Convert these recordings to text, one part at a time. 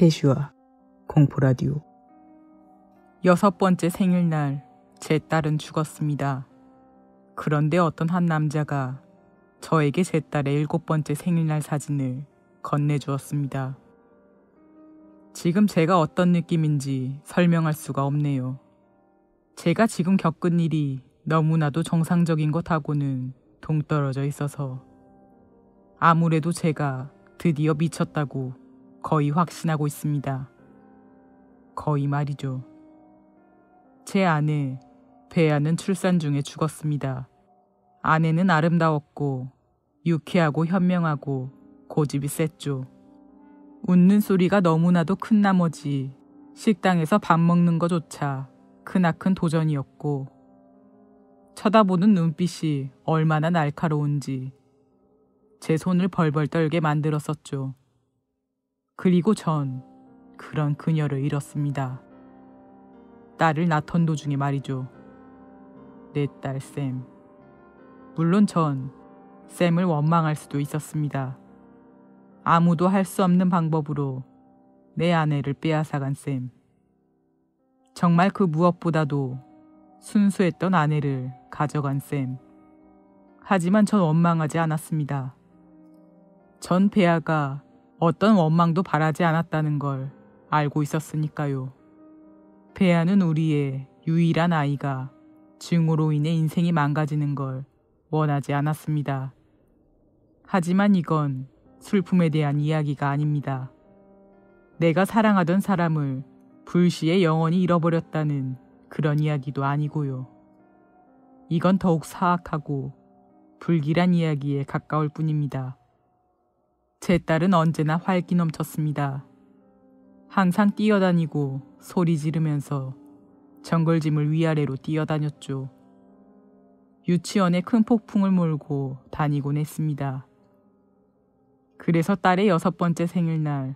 태슈와 공포라디오. 6번째 생일날 제 딸은 죽었습니다. 그런데 어떤 한 남자가 저에게 제 딸의 7번째 생일날 사진을 건네주었습니다. 지금 제가 어떤 느낌인지 설명할 수가 없네요. 제가 지금 겪은 일이 너무나도 정상적인 것하고는 동떨어져 있어서 아무래도 제가 드디어 미쳤다고 거의 확신하고 있습니다. 거의 말이죠. 제 아내 배아는 출산 중에 죽었습니다. 아내는 아름다웠고 유쾌하고 현명하고 고집이 셌죠. 웃는 소리가 너무나도 큰 나머지 식당에서 밥 먹는 것조차 크나큰 도전이었고 쳐다보는 눈빛이 얼마나 날카로운지 제 손을 벌벌 떨게 만들었었죠. 그리고 전 그런 그녀를 잃었습니다. 딸을 낳던 도중에 말이죠. 내 딸 샘. 물론 전 샘을 원망할 수도 있었습니다. 아무도 할 수 없는 방법으로 내 아내를 빼앗아간 샘. 정말 그 무엇보다도 순수했던 아내를 가져간 샘. 하지만 전 원망하지 않았습니다. 전 배아가 어떤 원망도 바라지 않았다는 걸 알고 있었으니까요. 배아는 우리의 유일한 아이가 증오로 인해 인생이 망가지는 걸 원하지 않았습니다. 하지만 이건 슬픔에 대한 이야기가 아닙니다. 내가 사랑하던 사람을 불시에 영원히 잃어버렸다는 그런 이야기도 아니고요. 이건 더욱 사악하고 불길한 이야기에 가까울 뿐입니다. 제 딸은 언제나 활기 넘쳤습니다. 항상 뛰어다니고 소리 지르면서 정글짐을 위아래로 뛰어다녔죠. 유치원에 큰 폭풍을 몰고 다니곤 했습니다. 그래서 딸의 6번째 생일날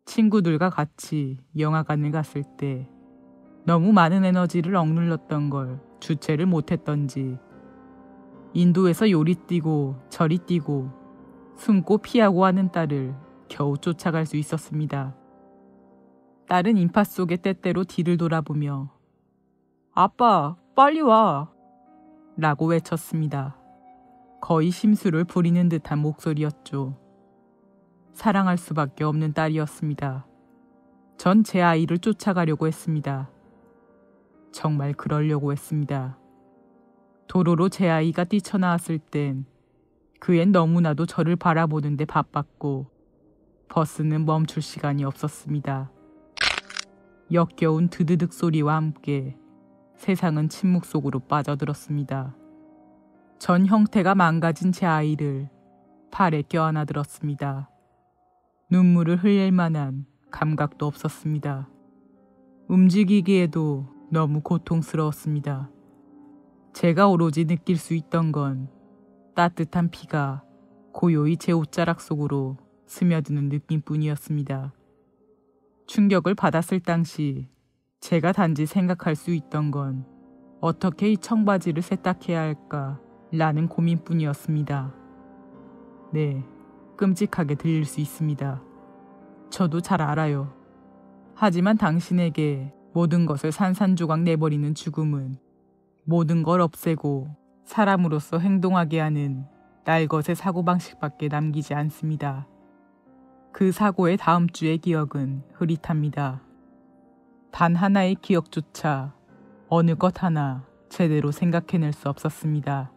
친구들과 같이 영화관을 갔을 때 너무 많은 에너지를 억눌렀던 걸 주체를 못했던지 인도에서 요리 뛰고 저리 뛰고 숨고 피하고 하는 딸을 겨우 쫓아갈 수 있었습니다. 딸은 인파 속의 때때로 뒤를 돌아보며 아빠 빨리 와 라고 외쳤습니다. 거의 심술을 부리는 듯한 목소리였죠. 사랑할 수밖에 없는 딸이었습니다. 전 제 아이를 쫓아가려고 했습니다. 정말 그러려고 했습니다. 도로로 제 아이가 뛰쳐나왔을 땐 그앤 너무나도 저를 바라보는데 바빴고 버스는 멈출 시간이 없었습니다. 역겨운 드드득 소리와 함께 세상은 침묵 속으로 빠져들었습니다. 전 형태가 망가진 제 아이를 팔에 껴안아 들었습니다. 눈물을 흘릴 만한 감각도 없었습니다. 움직이기에도 너무 고통스러웠습니다. 제가 오로지 느낄 수 있던 건 따뜻한 피가 고요히 제 옷자락 속으로 스며드는 느낌뿐이었습니다. 충격을 받았을 당시 제가 단지 생각할 수 있던 건 어떻게 이 청바지를 세탁해야 할까 라는 고민뿐이었습니다. 네, 끔찍하게 들릴 수 있습니다. 저도 잘 알아요. 하지만 당신에게 모든 것을 산산조각 내버리는 죽음은 모든 걸 없애고 사람으로서 행동하게 하는 날것의 사고방식밖에 남기지 않습니다. 그 사고의 다음 주의 기억은 흐릿합니다. 단 하나의 기억조차 어느 것 하나 제대로 생각해낼 수 없었습니다.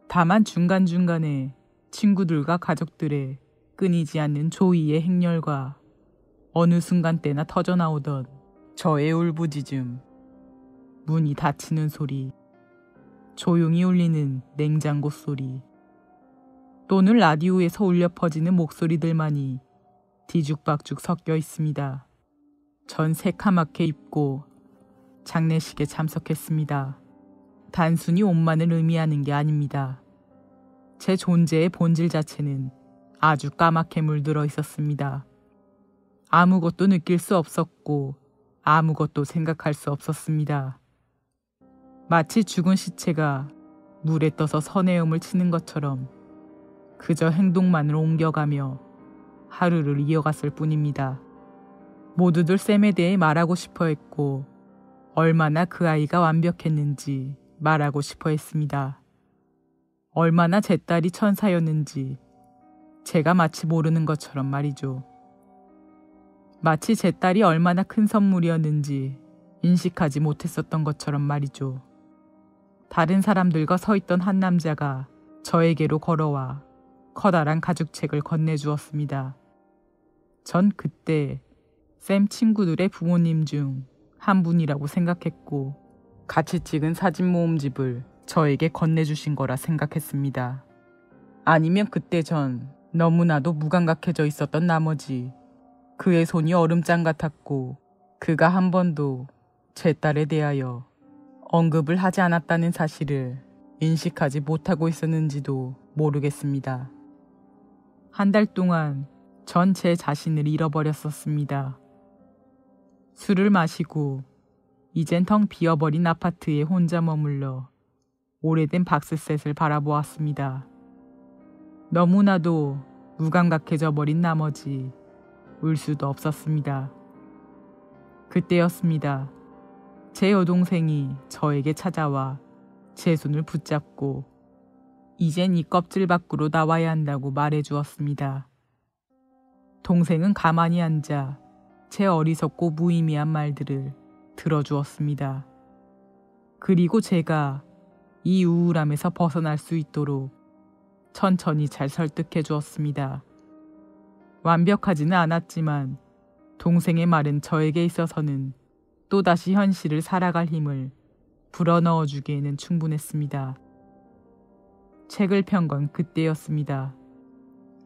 다만 중간중간에 친구들과 가족들의 끊이지 않는 조의의 행렬과 어느 순간 때나 터져나오던 저의 울부짖음, 문이 닫히는 소리, 조용히 울리는 냉장고 소리, 또는 라디오에서 울려 퍼지는 목소리들만이 뒤죽박죽 섞여 있습니다. 전 새카맣게 입고 장례식에 참석했습니다. 단순히 옷만을 의미하는 게 아닙니다. 제 존재의 본질 자체는 아주 까맣게 물들어 있었습니다. 아무것도 느낄 수 없었고 아무것도 생각할 수 없었습니다. 마치 죽은 시체가 물에 떠서 선헤엄을 치는 것처럼 그저 행동만을 옮겨가며 하루를 이어갔을 뿐입니다. 모두들 쌤에 대해 말하고 싶어 했고 얼마나 그 아이가 완벽했는지 말하고 싶어 했습니다. 얼마나 제 딸이 천사였는지 제가 마치 모르는 것처럼 말이죠. 마치 제 딸이 얼마나 큰 선물이었는지 인식하지 못했었던 것처럼 말이죠. 다른 사람들과 서 있던 한 남자가 저에게로 걸어와 커다란 가죽책을 건네주었습니다. 전 그때 쌤 친구들의 부모님 중 한 분이라고 생각했고 같이 찍은 사진 모음집을 저에게 건네주신 거라 생각했습니다. 아니면 그때 전 너무나도 무감각해져 있었던 나머지 그의 손이 얼음장 같았고 그가 한 번도 제 딸에 대하여 언급을 하지 않았다는 사실을 인식하지 못하고 있었는지도 모르겠습니다. 한 달 동안 전 제 자신을 잃어버렸었습니다. 술을 마시고 이젠 텅 비어버린 아파트에 혼자 머물러 오래된 박스셋을 바라보았습니다. 너무나도 무감각해져 버린 나머지 울 수도 없었습니다. 그때였습니다. 제 여동생이 저에게 찾아와 제 손을 붙잡고 이젠 이 껍질 밖으로 나와야 한다고 말해주었습니다. 동생은 가만히 앉아 제 어리석고 무의미한 말들을 들어주었습니다. 그리고 제가 이 우울함에서 벗어날 수 있도록 천천히 잘 설득해 주었습니다. 완벽하지는 않았지만 동생의 말은 저에게 있어서는 또다시 현실을 살아갈 힘을 불어넣어 주기에는 충분했습니다. 책을 편 건 그때였습니다.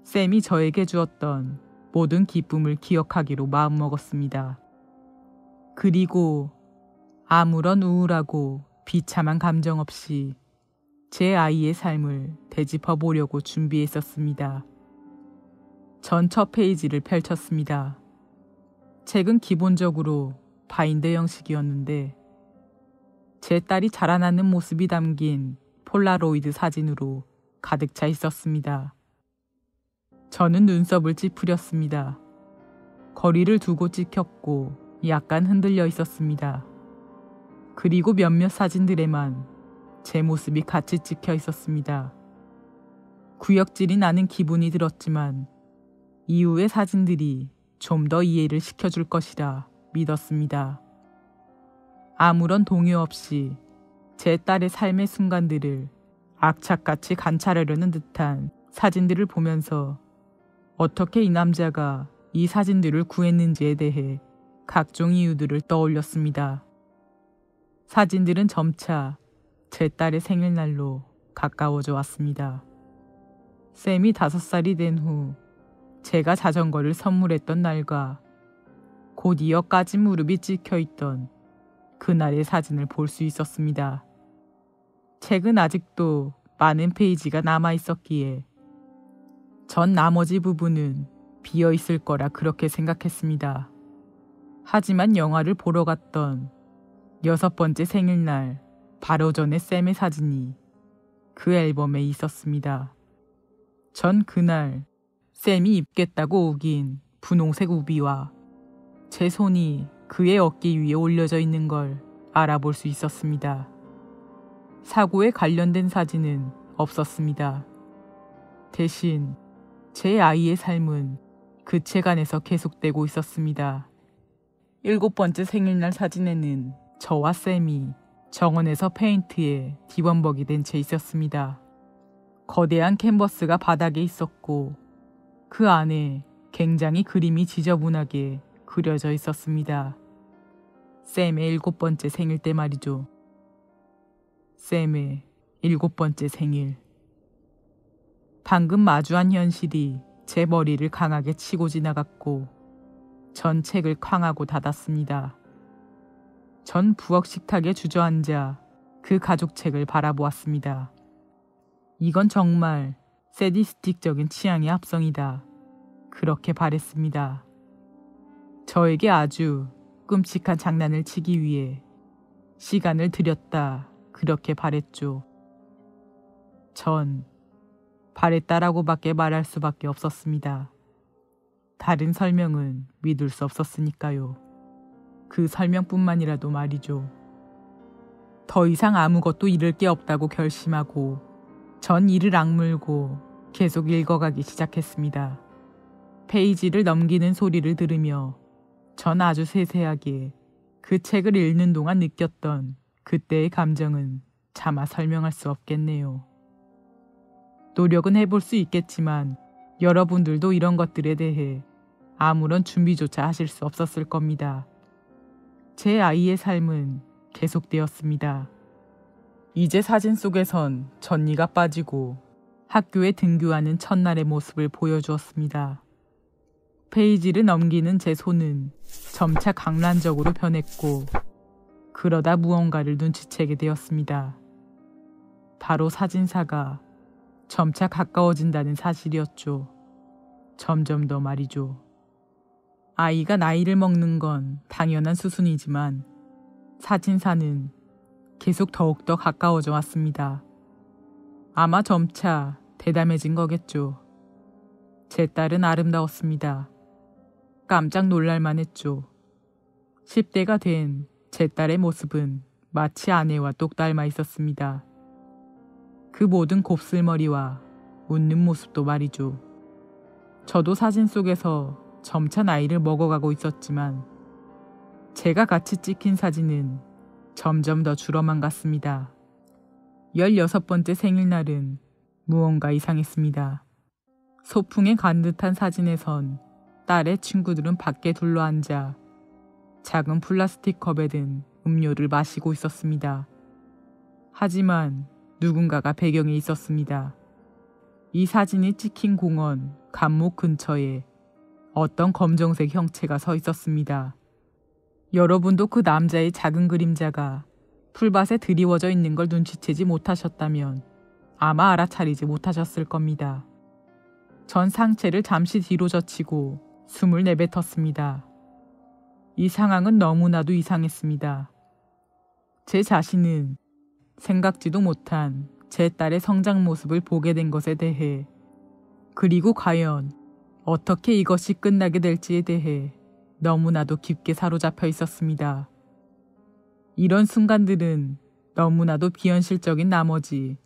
쌤이 저에게 주었던 모든 기쁨을 기억하기로 마음먹었습니다. 그리고 아무런 우울하고 비참한 감정 없이 제 아이의 삶을 되짚어 보려고 준비했었습니다. 전 첫 페이지를 펼쳤습니다. 책은 기본적으로 바인더 형식이었는데 제 딸이 자라나는 모습이 담긴 폴라로이드 사진으로 가득 차 있었습니다. 저는 눈썹을 찌푸렸습니다. 거리를 두고 찍혔고 약간 흔들려 있었습니다. 그리고 몇몇 사진들에만 제 모습이 같이 찍혀 있었습니다. 구역질이 나는 기분이 들었지만 이후의 사진들이 좀 더 이해를 시켜줄 것이라 믿었습니다. 아무런 동요 없이 제 딸의 삶의 순간들을 악착같이 관찰하려는 듯한 사진들을 보면서 어떻게 이 남자가 이 사진들을 구했는지에 대해 각종 이유들을 떠올렸습니다. 사진들은 점차 제 딸의 생일날로 가까워져 왔습니다. 쌤이 5살이 된 후 제가 자전거를 선물했던 날과 곧이어 까진 무릎이 찍혀있던 그날의 사진을 볼 수 있었습니다. 책은 아직도 많은 페이지가 남아있었기에 전 나머지 부분은 비어있을 거라 그렇게 생각했습니다. 하지만 영화를 보러 갔던 6번째 생일날 바로 전에 쌤의 사진이 그 앨범에 있었습니다. 전 그날 쌤이 입겠다고 우긴 분홍색 우비와 제 손이 그의 어깨 위에 올려져 있는 걸 알아볼 수 있었습니다. 사고에 관련된 사진은 없었습니다. 대신 제 아이의 삶은 그 책 안에서 계속되고 있었습니다. 7번째 생일날 사진에는 저와 쌤이 정원에서 페인트에 뒤범벅이 된 채 있었습니다. 거대한 캔버스가 바닥에 있었고 그 안에 굉장히 그림이 지저분하게 그려져 있었습니다. 쌤의 7번째 생일 때 말이죠. 쌤의 7번째 생일. 방금 마주한 현실이 제 머리를 강하게 치고 지나갔고 전 책을 쾅하고 닫았습니다. 전 부엌 식탁에 주저앉아 그 가죽책을 바라보았습니다. 이건 정말 세디스틱적인 취향의 합성이다. 그렇게 바랬습니다. 저에게 아주 끔찍한 장난을 치기 위해 시간을 들였다. 그렇게 바랬죠. 전 바랬다라고밖에 말할 수밖에 없었습니다. 다른 설명은 믿을 수 없었으니까요. 그 설명뿐만이라도 말이죠. 더 이상 아무것도 잃을 게 없다고 결심하고 전 이를 악물고 계속 읽어가기 시작했습니다. 페이지를 넘기는 소리를 들으며 전 아주 세세하게 그 책을 읽는 동안 느꼈던 그때의 감정은 차마 설명할 수 없겠네요. 노력은 해볼 수 있겠지만 여러분들도 이런 것들에 대해 아무런 준비조차 하실 수 없었을 겁니다. 제 아이의 삶은 계속되었습니다. 이제 사진 속에선 전니가 빠지고 학교에 등교하는 첫날의 모습을 보여주었습니다. 페이지를 넘기는 제 손은 점차 강란적으로 변했고 그러다 무언가를 눈치채게 되었습니다. 바로 사진사가 점차 가까워진다는 사실이었죠. 점점 더 말이죠. 아이가 나이를 먹는 건 당연한 수순이지만 사진사는 계속 더욱더 가까워져 왔습니다. 아마 점차 대담해진 거겠죠. 제 딸은 아름다웠습니다. 깜짝 놀랄만 했죠. 10대가 된 제 딸의 모습은 마치 아내와 똑 닮아 있었습니다. 그 모든 곱슬머리와 웃는 모습도 말이죠. 저도 사진 속에서 점차 나이를 먹어가고 있었지만 제가 같이 찍힌 사진은 점점 더 줄어만 갔습니다. 16번째 생일날은 무언가 이상했습니다. 소풍에 간 듯한 사진에선 딸의 친구들은 밖에 둘러앉아 작은 플라스틱 컵에 든 음료를 마시고 있었습니다. 하지만 누군가가 배경에 있었습니다. 이 사진이 찍힌 공원 감목 근처에 어떤 검정색 형체가 서 있었습니다. 여러분도 그 남자의 작은 그림자가 풀밭에 드리워져 있는 걸 눈치채지 못하셨다면 아마 알아차리지 못하셨을 겁니다. 전 상체를 잠시 뒤로 젖히고 숨을 내뱉었습니다. 이 상황은 너무나도 이상했습니다. 제 자신은 생각지도 못한 제 딸의 성장 모습을 보게 된 것에 대해, 그리고 과연 어떻게 이것이 끝나게 될지에 대해 너무나도 깊게 사로잡혀 있었습니다. 이런 순간들은 너무나도 비현실적인 나머지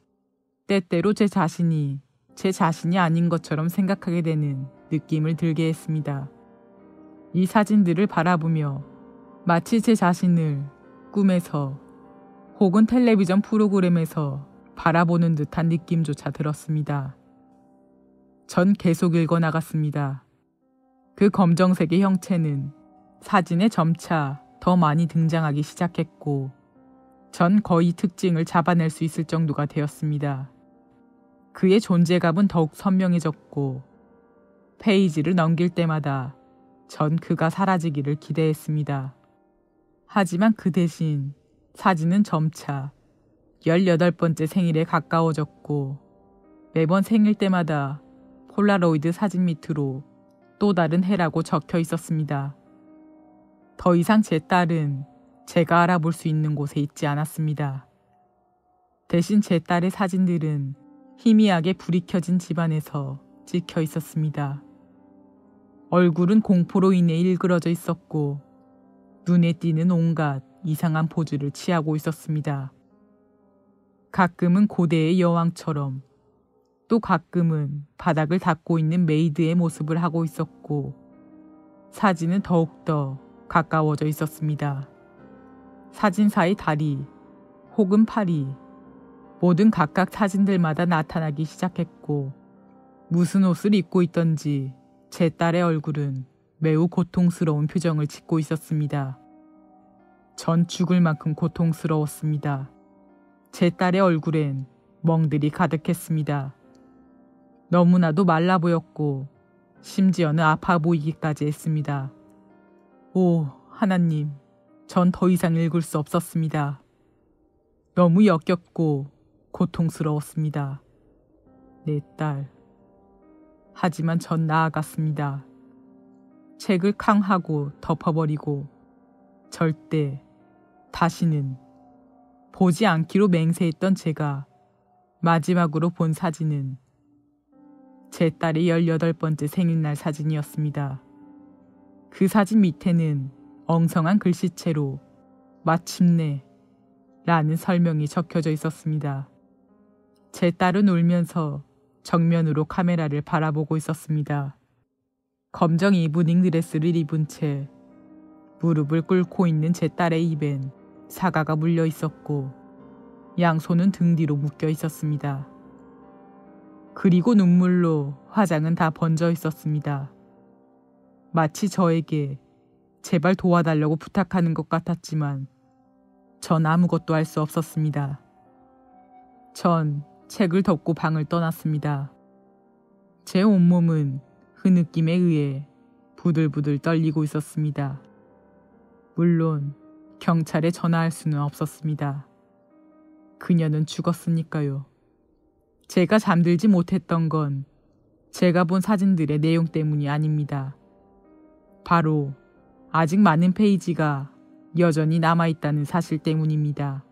때때로 제 자신이 아닌 것처럼 생각하게 되는 느낌을 들게 했습니다. 이 사진들을 바라보며 마치 제 자신을 꿈에서 혹은 텔레비전 프로그램에서 바라보는 듯한 느낌조차 들었습니다. 전 계속 읽어나갔습니다. 그 검정색의 형체는 사진에 점차 더 많이 등장하기 시작했고 전 거의 특징을 잡아낼 수 있을 정도가 되었습니다. 그의 존재감은 더욱 선명해졌고 페이지를 넘길 때마다 전 그가 사라지기를 기대했습니다. 하지만 그 대신 사진은 점차 18번째 생일에 가까워졌고 매번 생일 때마다 폴라로이드 사진 밑으로 또 다른 해라고 적혀 있었습니다. 더 이상 제 딸은 제가 알아볼 수 있는 곳에 있지 않았습니다. 대신 제 딸의 사진들은 희미하게 불이 켜진 집안에서 찍혀 있었습니다. 얼굴은 공포로 인해 일그러져 있었고 눈에 띄는 온갖 이상한 포즈를 취하고 있었습니다. 가끔은 고대의 여왕처럼, 또 가끔은 바닥을 닦고 있는 메이드의 모습을 하고 있었고 사진은 더욱더 가까워져 있었습니다. 사진사의 다리 혹은 팔이 모든 각각 사진들마다 나타나기 시작했고 무슨 옷을 입고 있던지 제 딸의 얼굴은 매우 고통스러운 표정을 짓고 있었습니다. 전 죽을 만큼 고통스러웠습니다. 제 딸의 얼굴엔 멍들이 가득했습니다. 너무나도 말라 보였고 심지어는 아파 보이기까지 했습니다. 오, 하나님, 전 더 이상 읽을 수 없었습니다. 너무 역겹고 고통스러웠습니다. 내 딸. 하지만 전 나아갔습니다. 책을 캉하고 덮어버리고 절대 다시는 보지 않기로 맹세했던 제가 마지막으로 본 사진은 제 딸의 18번째 생일날 사진이었습니다. 그 사진 밑에는 엉성한 글씨체로 마침내 라는 설명이 적혀져 있었습니다. 제 딸은 울면서 정면으로 카메라를 바라보고 있었습니다. 검정 이브닝 드레스를 입은 채 무릎을 꿇고 있는 제 딸의 입엔 사과가 물려 있었고 양손은 등 뒤로 묶여 있었습니다. 그리고 눈물로 화장은 다 번져 있었습니다. 마치 저에게 제발 도와달라고 부탁하는 것 같았지만 전 아무것도 할 수 없었습니다. 전 책을 덮고 방을 떠났습니다. 제 온몸은 흐느낌에 의해 부들부들 떨리고 있었습니다. 물론 경찰에 전화할 수는 없었습니다. 그녀는 죽었으니까요. 제가 잠들지 못했던 건 제가 본 사진들의 내용 때문이 아닙니다. 바로 아직 많은 페이지가 여전히 남아있다는 사실 때문입니다.